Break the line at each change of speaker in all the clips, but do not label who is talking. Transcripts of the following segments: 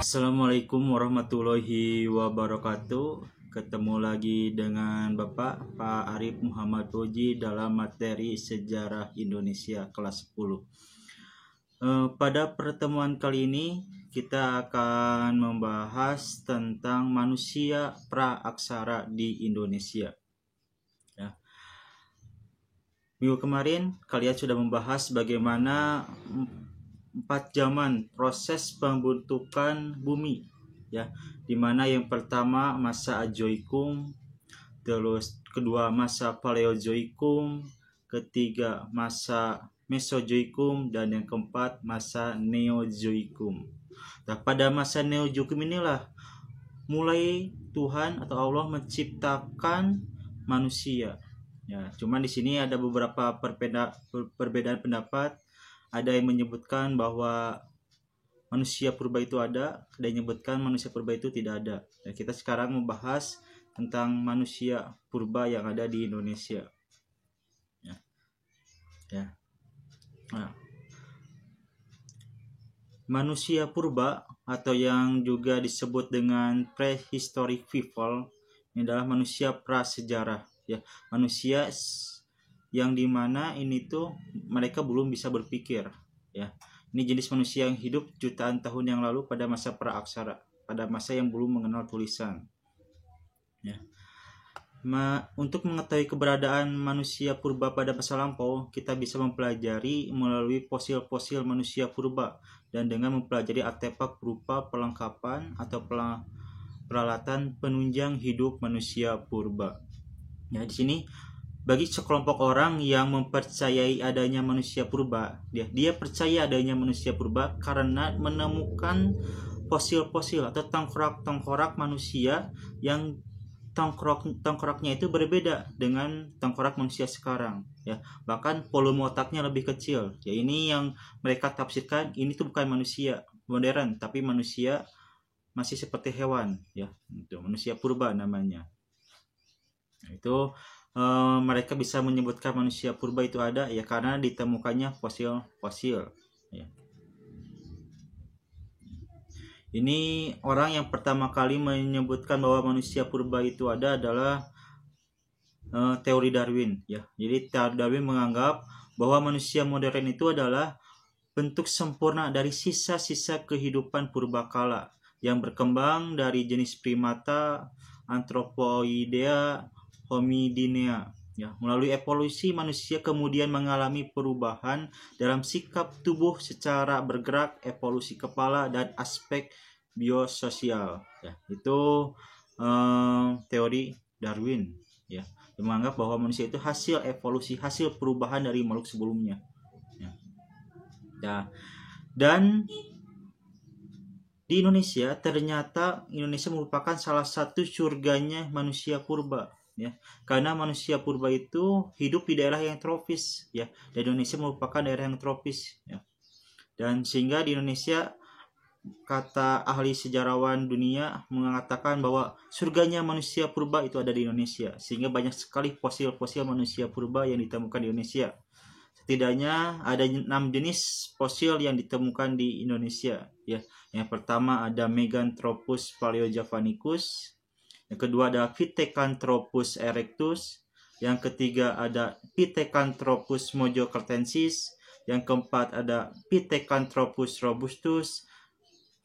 Assalamualaikum warahmatullahi wabarakatuh. Ketemu lagi dengan Bapak Pak Arif Muhammad Puji dalam materi Sejarah Indonesia kelas 10. Pada pertemuan kali ini kita akan membahas tentang manusia praaksara di Indonesia. Minggu kemarin kalian sudah membahas bagaimana 4 zaman proses pembentukan bumi, ya, dimana yang pertama masa Ajoikum, terus kedua masa Paleozoikum, ketiga masa Mesozoikum, dan yang keempat masa Neozoikum. Nah, pada masa Neozoikum inilah mulai Tuhan atau Allah menciptakan manusia. Ya, cuman di sini ada beberapa perbedaan pendapat. Ada yang menyebutkan bahwa manusia purba itu ada, ada yang menyebutkan manusia purba itu tidak ada. Dan kita sekarang membahas tentang manusia purba yang ada di Indonesia. Nah, manusia purba atau yang juga disebut dengan prehistoric people ini adalah manusia prasejarah, ya, manusia yang dimana ini tuh mereka belum bisa berpikir, ya. Ini jenis manusia yang hidup jutaan tahun yang lalu pada masa praaksara, pada masa yang belum mengenal tulisan, ya. Untuk mengetahui keberadaan manusia purba pada masa lampau, kita bisa mempelajari melalui fosil-fosil manusia purba dan dengan mempelajari artefak berupa perlengkapan atau peralatan penunjang hidup manusia purba. Ya, di sini bagi sekelompok orang yang mempercayai adanya manusia purba, dia percaya adanya manusia purba karena menemukan fosil-fosil atau tengkorak manusia yang tengkoraknya itu berbeda dengan tengkorak manusia sekarang, ya. Bahkan volume otaknya lebih kecil. Ya, ini yang mereka tafsirkan ini tuh bukan manusia modern, tapi manusia masih seperti hewan, ya. Itu manusia purba namanya. Nah, itu mereka bisa menyebutkan manusia purba itu ada, ya, karena ditemukannya fosil-fosil, ya. Ini orang yang pertama kali menyebutkan bahwa manusia purba itu ada adalah teori Darwin, ya. Jadi teori Darwin menganggap bahwa manusia modern itu adalah bentuk sempurna dari sisa-sisa kehidupan purbakala yang berkembang dari jenis primata, Anthropoidea, Homidinea, ya. Melalui evolusi manusia kemudian mengalami perubahan dalam sikap tubuh secara bergerak, evolusi kepala, dan aspek biososial, ya. Itu teori Darwin, ya, yang menganggap bahwa manusia itu hasil evolusi, hasil perubahan dari makhluk sebelumnya, ya. Dan di Indonesia ternyata Indonesia merupakan salah satu surganya manusia purba, ya, karena manusia purba itu hidup di daerah yang tropis, ya, dan Indonesia merupakan daerah yang tropis, ya. Dan sehingga di Indonesia, kata ahli sejarawan dunia mengatakan bahwa surganya manusia purba itu ada di Indonesia, sehingga banyak sekali fosil-fosil manusia purba yang ditemukan di Indonesia. Setidaknya ada 6 jenis fosil yang ditemukan di Indonesia, ya. Yang pertama ada Meganthropus paleojavanicus, yang kedua ada Pithecanthropus erectus, yang ketiga ada Pithecanthropus mojokertensis, yang keempat ada Pithecanthropus robustus,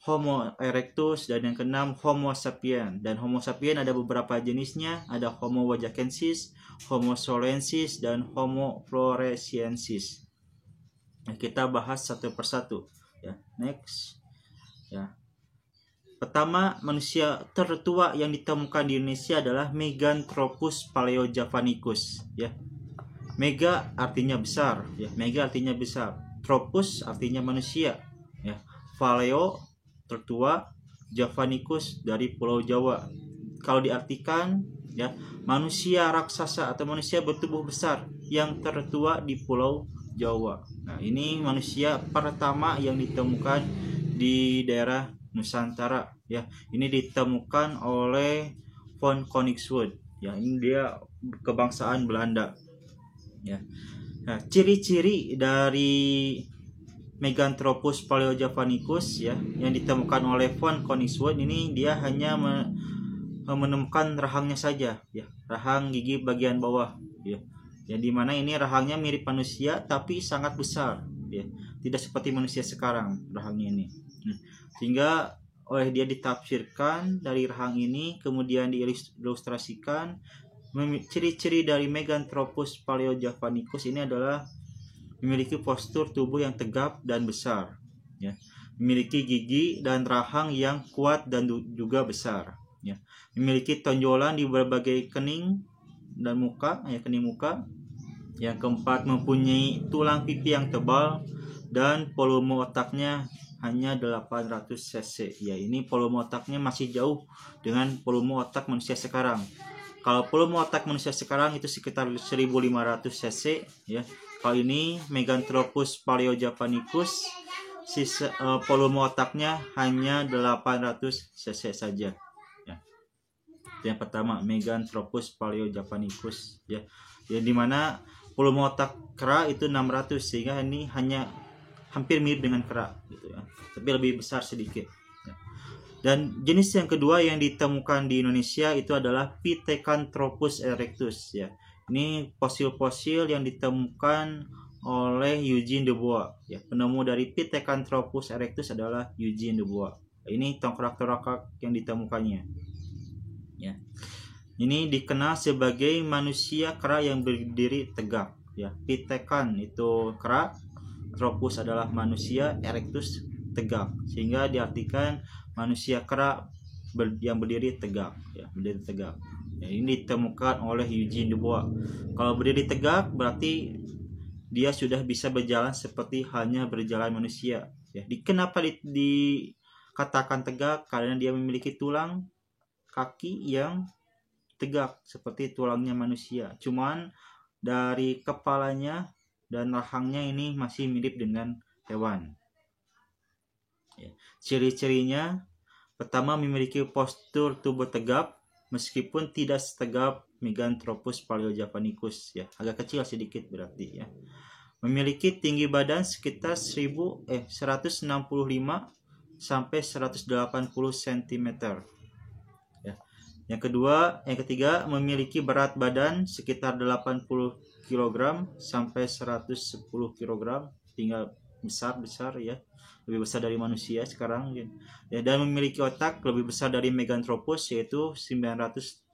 Homo erectus, dan yang keenam Homo sapien. Dan Homo sapien ada beberapa jenisnya, ada Homo wajakensis, Homo solensis, dan Homo floresiensis. Nah, kita bahas satu persatu, ya. Next, ya. Pertama, manusia tertua yang ditemukan di Indonesia adalah Meganthropus paleojavanicus, ya. Mega artinya besar, ya. Mega artinya besar. Tropus artinya manusia, ya. Paleo tertua, Javanicus dari Pulau Jawa. Kalau diartikan, ya, manusia raksasa atau manusia bertubuh besar yang tertua di Pulau Jawa. Nah, ini manusia pertama yang ditemukan di daerah Nusantara, ya. Ini ditemukan oleh von Koningswood, ya. Ini dia kebangsaan Belanda, ya. Nah, ciri-ciri dari Meganthropus paleojavanicus ya, yang ditemukan oleh von Koningswood ini dia hanya menemukan rahangnya saja ya, rahang gigi bagian bawah ya. Yang dimana ini rahangnya mirip manusia tapi sangat besar ya, tidak seperti manusia sekarang rahangnya ini. Sehingga oleh dia ditafsirkan dari rahang ini, kemudian diilustrasikan ciri-ciri dari Meganthropus paleojavanicus ini adalah memiliki postur tubuh yang tegap dan besar ya, memiliki gigi dan rahang yang kuat dan juga besar ya, memiliki tonjolan di berbagai kening dan muka ya, kening muka. Yang keempat, mempunyai tulang pipi yang tebal dan volume otaknya hanya 800 cc ya. Ini volume otaknya masih jauh dengan volume otak manusia sekarang. Kalau volume otak manusia sekarang itu sekitar 1500 cc ya. Kalau ini Meganthropus paleojavanicus volume otaknya hanya 800 cc saja ya. Yang pertama, Meganthropus paleojavanicus ya. Yang dimana volume otak kera itu 600, sehingga ini hanya hampir mirip dengan kera gitu ya, tapi lebih besar sedikit ya. Dan jenis yang kedua yang ditemukan di Indonesia itu adalah Pithecanthropus erectus ya. Ini fosil-fosil yang ditemukan oleh Eugene de Bois ya. Penemu dari Pithecanthropus erectus adalah Eugene de Bois. Ini tongkrak-tongkrak yang ditemukannya ya. Ini dikenal sebagai manusia kera yang berdiri tegak ya. Pithecan itu kera, Tropus adalah manusia, erectus tegak, sehingga diartikan manusia kera yang berdiri tegak ya, berdiri tegak ya. Ini ditemukan oleh Eugene de Bois. Kalau berdiri tegak berarti dia sudah bisa berjalan seperti halnya berjalan manusia ya. Kenapa dikatakan tegak? Karena dia memiliki tulang kaki yang tegak seperti tulangnya manusia, cuman dari kepalanya dan rahangnya ini masih mirip dengan hewan ya. Ciri-cirinya, pertama, memiliki postur tubuh tegap meskipun tidak setegap Meganthropus paleojavanicus ya, agak kecil sedikit berarti ya. Memiliki tinggi badan sekitar 165 sampai 180 cm ya. Yang ketiga, memiliki berat badan sekitar 80 kg sampai 110 kg, tinggal besar ya, lebih besar dari manusia sekarang ya. Dan memiliki otak lebih besar dari Meganthropus, yaitu 950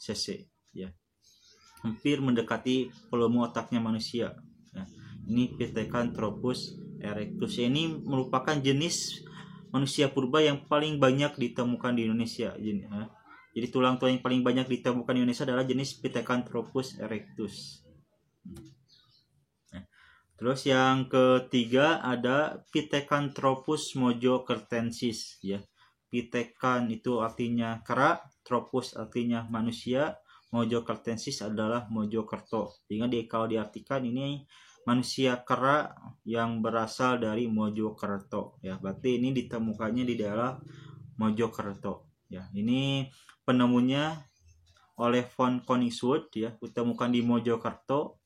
cc ya, hampir mendekati volume otaknya manusia ya. Ini Pithecanthropus erectus ini merupakan jenis manusia purba yang paling banyak ditemukan di Indonesia ya. Jadi tulang-tulang yang paling banyak ditemukan di Indonesia adalah jenis Pithecanthropus erectus. Terus yang ketiga ada Pithecanthropus mojokertensis ya. Pithecan itu artinya kera, Tropus artinya manusia, mojokertensis adalah Mojokerto. Sehingga kalau diartikan ini manusia kera yang berasal dari Mojokerto ya. Berarti ini ditemukannya di daerah Mojokerto ya. Ini penemunya oleh von Koningswood ya, ditemukan di Mojokerto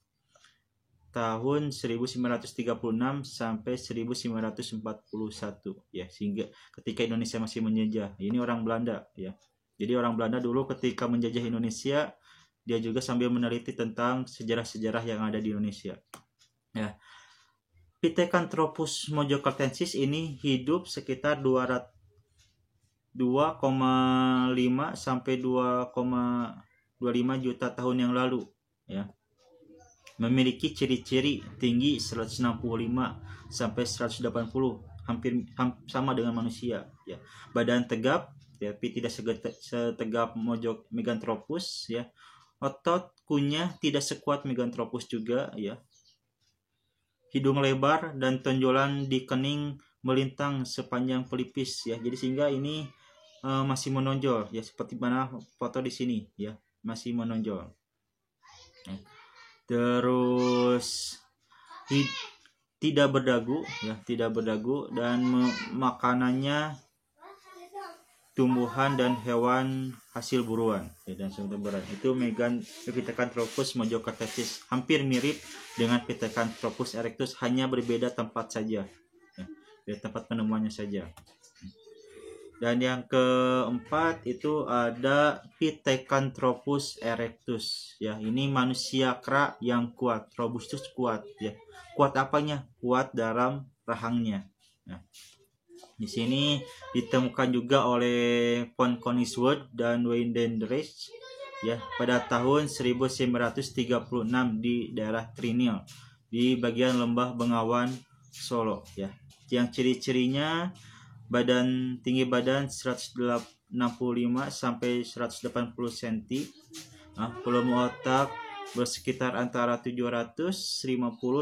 tahun 1936 sampai 1941 ya, sehingga ketika Indonesia masih menjajah. Ini orang Belanda ya. Jadi orang Belanda dulu ketika menjajah Indonesia, dia juga sambil meneliti tentang sejarah-sejarah yang ada di Indonesia ya. Pithecanthropus mojokertensis ini hidup sekitar 2,5 sampai 2,25 juta tahun yang lalu ya. Memiliki ciri-ciri tinggi 165 sampai 180, hampir sama dengan manusia ya. Badan tegap tapi tidak setegap Meganthropus ya. Otot kunyah tidak sekuat Meganthropus juga ya. Hidung lebar dan tonjolan di kening melintang sepanjang pelipis ya. Jadi sehingga ini masih menonjol ya, seperti mana foto di sini ya, masih menonjol. Terus tidak berdagu ya, tidak berdagu, dan makanannya tumbuhan dan hewan hasil buruan ya, dan sumber itu Pithecanthropus mojocartensis hampir mirip dengan Pithecanthropus erectus, hanya berbeda tempat saja ya, beda tempat penemuannya saja. Dan yang keempat itu ada Pithecanthropus erectus ya, ini manusia kera yang kuat, robustus, kuat ya. Kuat apanya? Kuat dalam rahangnya. Nah, di sini ditemukan juga oleh von Koningswood dan Weidenreich ya pada tahun 1936 di daerah Trinil di bagian lembah Bengawan Solo ya. Yang ciri-cirinya tinggi badan 165 sampai 180 cm. Volume otak bersekitar antara 750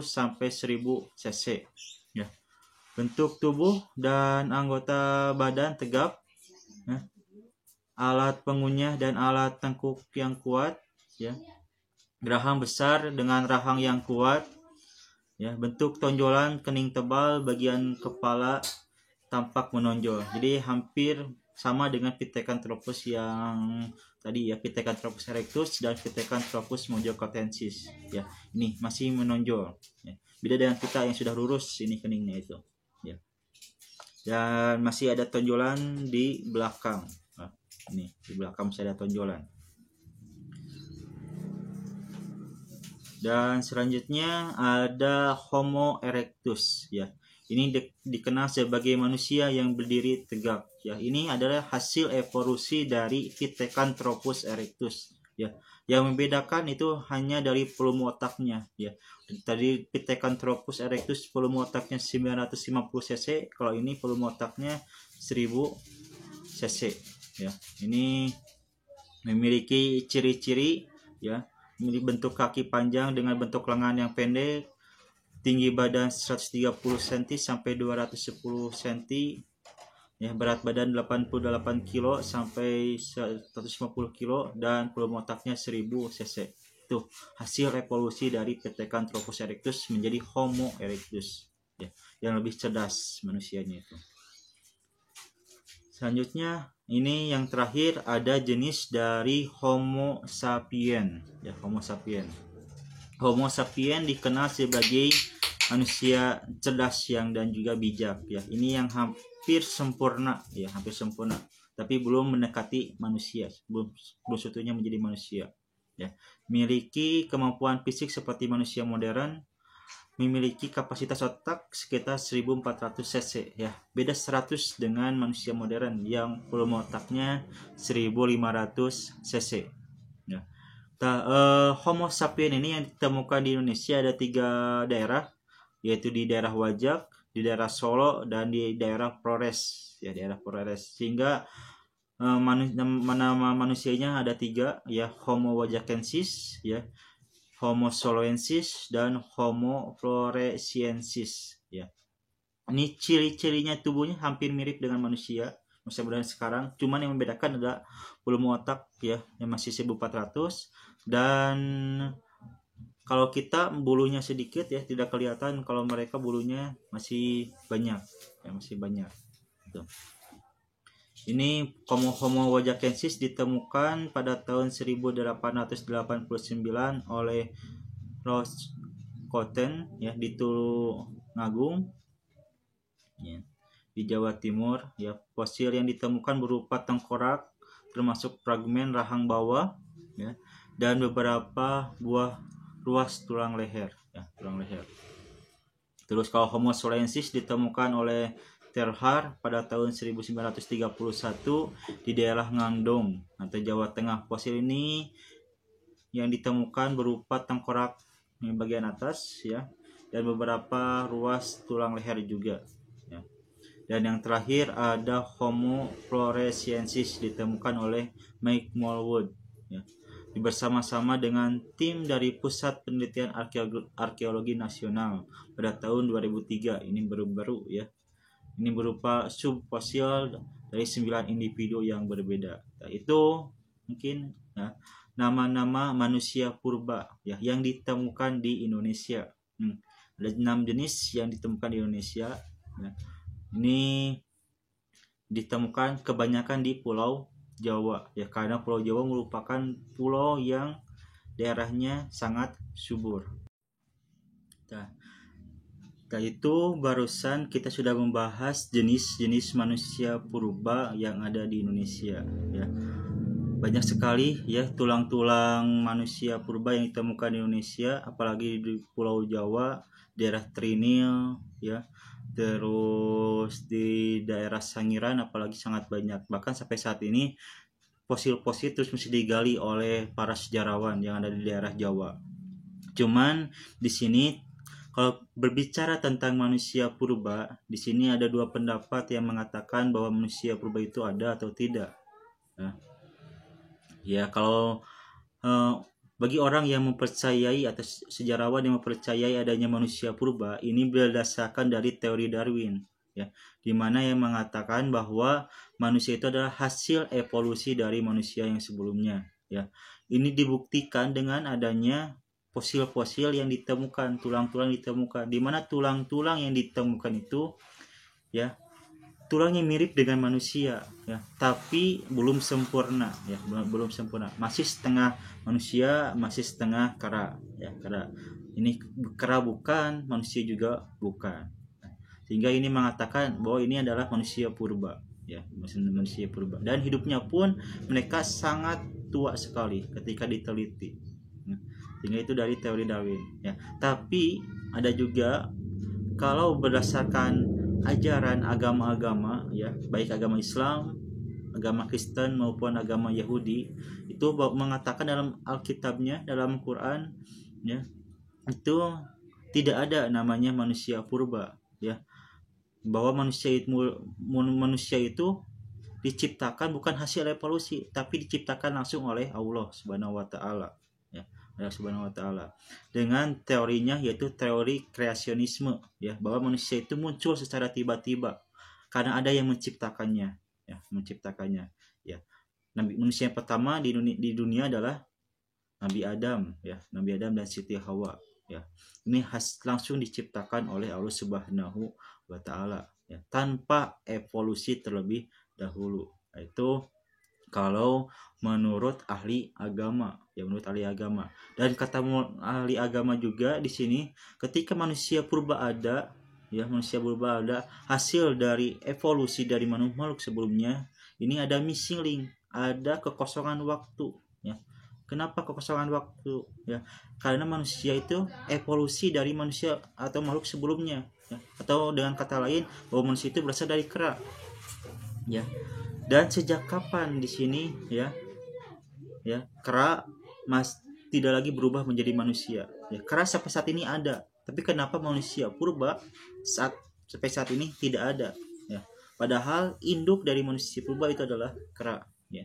sampai 1000 cc. Ya. Bentuk tubuh dan anggota badan tegap. Ya. Alat pengunyah dan alat tengkuk yang kuat. Ya. Rahang besar dengan rahang yang kuat. Ya. Bentuk tonjolan kening tebal, bagian kepala tampak menonjol. Jadi hampir sama dengan Pithecanthropus yang tadi ya, Pithecanthropus erectus dan Pithecanthropus mojocartensis ya. Ini masih menonjol ya. Beda dengan kita yang sudah lurus ini keningnya itu ya. Dan masih ada tonjolan di belakang. Nah, ini di belakang masih ada tonjolan. Dan selanjutnya ada Homo erectus ya. Ini dikenal sebagai manusia yang berdiri tegak ya. Ini adalah hasil evolusi dari Pithecanthropus erectus ya. Yang membedakan itu hanya dari volume otaknya ya. Tadi Pithecanthropus erectus volume otaknya 950 cc, kalau ini volume otaknya 1000 cc ya. Ini memiliki ciri-ciri ya, memiliki bentuk kaki panjang dengan bentuk lengan yang pendek, tinggi badan 130 cm sampai 210 cm ya, berat badan 88 kg sampai 150 kg, dan volume otaknya 1000 cc. Itu hasil evolusi dari Pithecanthropus erectus menjadi Homo erectus ya, yang lebih cerdas manusianya itu. Selanjutnya ini yang terakhir ada jenis dari Homo sapien ya, Homo sapien. Homo sapien dikenal sebagai manusia cerdas dan juga bijak ya. Ini yang hampir sempurna ya, hampir sempurna, tapi belum mendekati manusia, belum seutuhnya menjadi manusia ya. Memiliki kemampuan fisik seperti manusia modern, memiliki kapasitas otak sekitar 1400 cc ya. Beda 100 dengan manusia modern yang volume otaknya 1500 cc ya. Homo sapien ini yang ditemukan di Indonesia ada 3 daerah, yaitu di daerah Wajak, di daerah Solo, dan di daerah Flores ya, daerah Flores. Sehingga nama manusianya ada 3 ya, Homo wajakensis ya, Homo soloensis, dan Homo floresiensis ya. Ini ciri-cirinya tubuhnya hampir mirip dengan manusia modern sekarang, cuman yang membedakan adalah volume otak ya, yang masih 1400, dan kalau kita bulunya sedikit ya, tidak kelihatan, kalau mereka bulunya masih banyak ya, masih banyak gitu. Ini Homo wajakensis ditemukan pada tahun 1889 oleh Roscotten ya, di Tulungagung ya, di Jawa Timur ya. Fosil yang ditemukan berupa tengkorak termasuk fragmen rahang bawah ya, dan beberapa buah ruas tulang leher ya, tulang leher. Terus kalau Homo soloensis ditemukan oleh Terhar pada tahun 1931 di daerah Ngandong atau Jawa Tengah. Fosil ini yang ditemukan berupa tengkorak yang bagian atas ya, dan beberapa ruas tulang leher juga ya. Dan yang terakhir ada Homo floresiensis ditemukan oleh Mike Smallwood ya, bersama-sama dengan tim dari Pusat Penelitian Arkeologi Nasional pada tahun 2003. Ini baru-baru ya. Ini berupa subfosil dari 9 individu yang berbeda. Nah, itu mungkin ya, nama-nama manusia purba ya, yang ditemukan di Indonesia. Ada 6 jenis yang ditemukan di Indonesia. Nah, ini ditemukan kebanyakan di Pulau Jawa ya, karena Pulau Jawa merupakan pulau yang daerahnya sangat subur. Nah, itu barusan kita sudah membahas jenis-jenis manusia purba yang ada di Indonesia ya. Banyak sekali ya tulang-tulang manusia purba yang ditemukan di Indonesia, apalagi di Pulau Jawa, daerah Trinil ya. Terus di daerah Sangiran apalagi sangat banyak. Bahkan sampai saat ini fosil-fosil terus mesti digali oleh para sejarawan yang ada di daerah Jawa. Cuman di sini kalau berbicara tentang manusia purba, di sini ada dua pendapat yang mengatakan bahwa manusia purba itu ada atau tidak. Ya, kalau bagi orang yang mempercayai atau sejarawan yang mempercayai adanya manusia purba, ini berdasarkan dari teori Darwin, ya, di mana yang mengatakan bahwa manusia itu adalah hasil evolusi dari manusia yang sebelumnya. Ya, ini dibuktikan dengan adanya fosil-fosil yang ditemukan, tulang-tulang ditemukan, di mana tulang-tulang yang ditemukan itu, ya, tulangnya mirip dengan manusia ya, tapi belum sempurna ya, belum sempurna, masih setengah manusia, masih setengah kera ya, kera ini kera bukan, manusia juga bukan, sehingga ini mengatakan bahwa ini adalah manusia purba ya, manusia purba, dan hidupnya pun mereka sangat tua sekali ketika diteliti ya. Sehingga itu dari teori Darwin ya. Tapi ada juga kalau berdasarkan ajaran agama-agama ya, baik agama Islam, agama Kristen maupun agama Yahudi, itu mengatakan dalam Alkitabnya, dalam Quran ya, itu tidak ada namanya manusia purba ya, bahwa manusia itu diciptakan bukan hasil evolusi, tapi diciptakan langsung oleh Allah Subhanahu wa taala ya. Allah Subhanahu wa taala dengan teorinya, yaitu teori kreasionisme ya, bahwa manusia itu muncul secara tiba-tiba karena ada yang menciptakannya ya, ya. Manusia yang pertama di dunia adalah Nabi Adam ya, Nabi Adam dan Siti Hawa ya. Ini langsung diciptakan oleh Allah Subhanahu wa taala ya, tanpa evolusi terlebih dahulu. Itu kalau menurut ahli agama ya, menurut ahli agama. Dan kata ahli agama juga di sini, ketika manusia purba ada ya, manusia purba ada hasil dari evolusi dari makhluk sebelumnya, ini ada missing link, ada kekosongan waktu ya. Kenapa kekosongan waktu ya? Karena manusia itu evolusi dari manusia atau makhluk sebelumnya ya. Atau dengan kata lain, bahwa manusia itu berasal dari kera ya. Dan sejak kapan di sini ya kera tidak lagi berubah menjadi manusia ya. Kera sampai saat ini ada, tapi kenapa manusia purba sampai saat ini tidak ada ya, padahal induk dari manusia purba itu adalah kera ya.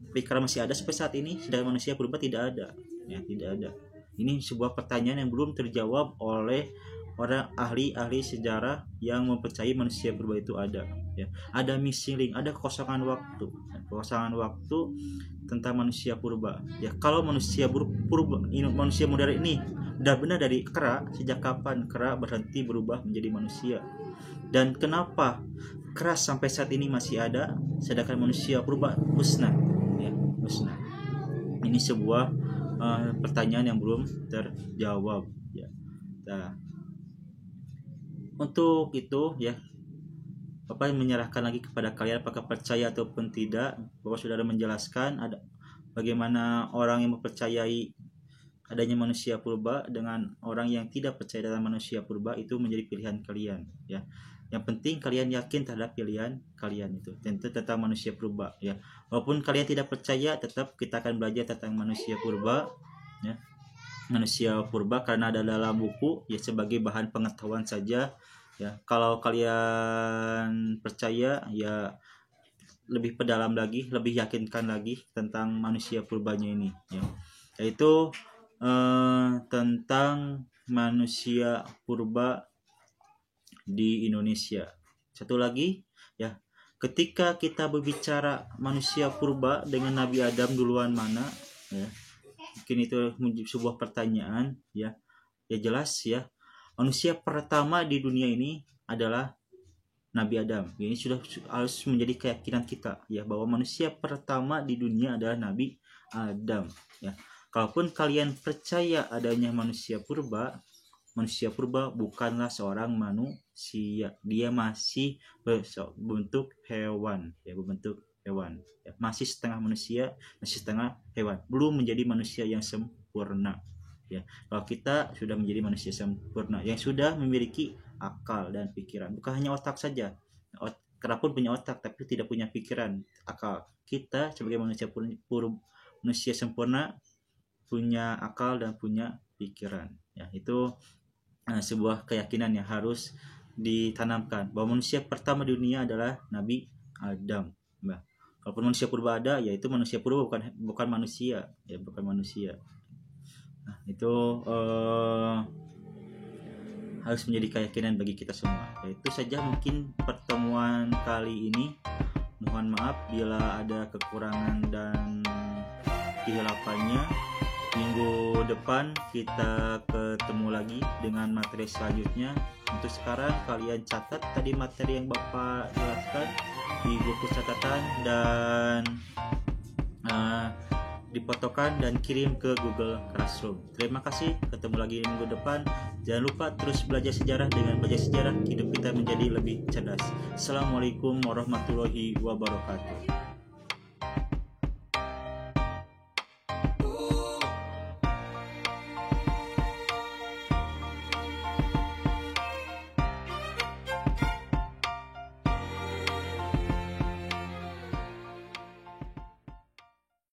Tapi kera masih ada sampai saat ini, sedangkan manusia purba tidak ada ya, tidak ada. Ini sebuah pertanyaan yang belum terjawab oleh orang ahli sejarah yang mempercayai manusia purba itu ada ya. Ada missing link, ada kekosongan waktu tentang manusia purba ya. Kalau manusia purba, manusia modern ini benar-benar dari kera, sejak kapan kera berhenti berubah menjadi manusia, dan kenapa kera sampai saat ini masih ada sedangkan manusia purba musnah ya, musnah. Ini sebuah pertanyaan yang belum terjawab ya. Nah, untuk itu ya, Bapak menyerahkan lagi kepada kalian apakah percaya ataupun tidak. Bapak sudah menjelaskan ada bagaimana orang yang mempercayai adanya manusia purba dengan orang yang tidak percaya dalam manusia purba, itu menjadi pilihan kalian ya. Yang penting kalian yakin terhadap pilihan kalian itu tentu tentang manusia purba ya. Walaupun kalian tidak percaya, tetap kita akan belajar tentang manusia purba ya. Manusia purba karena ada dalam buku ya, sebagai bahan pengetahuan saja ya. Kalau kalian percaya ya, lebih pedalam lagi, lebih yakinkan lagi tentang manusia purbanya ini ya, yaitu tentang manusia purba di Indonesia. Satu lagi ya, ketika kita berbicara manusia purba dengan Nabi Adam duluan mana ya, mungkin itu menjadi sebuah pertanyaan ya. Ya jelas ya, manusia pertama di dunia ini adalah Nabi Adam. Ini sudah harus menjadi keyakinan kita ya, bahwa manusia pertama di dunia adalah Nabi Adam ya. Kalaupun kalian percaya adanya manusia purba bukanlah seorang manusia, dia masih berbentuk hewan ya, masih setengah manusia, masih setengah hewan, belum menjadi manusia yang sempurna ya. Kalau kita sudah menjadi manusia sempurna yang sudah memiliki akal dan pikiran, bukan hanya otak saja. Kenapa punya otak tapi tidak punya pikiran, akal. Kita sebagai manusia sempurna punya akal dan punya pikiran ya. Itu sebuah keyakinan yang harus ditanamkan, bahwa manusia pertama di dunia adalah Nabi Adam. Nah, kalaupun manusia purba ada, yaitu manusia purba bukan manusia ya, bukan manusia. Nah, itu harus menjadi keyakinan bagi kita semua. Ya, itu saja mungkin pertemuan kali ini. Mohon maaf bila ada kekurangan dan kehilafannya. Minggu depan kita ketemu lagi dengan materi selanjutnya. Untuk sekarang kalian catat tadi materi yang Bapak jelaskan di buku catatan dan difotokan dan kirim ke Google Classroom. Terima kasih, ketemu lagi minggu depan. Jangan lupa terus belajar sejarah. Dengan belajar sejarah hidup kita menjadi lebih cerdas. Assalamualaikum warahmatullahi wabarakatuh.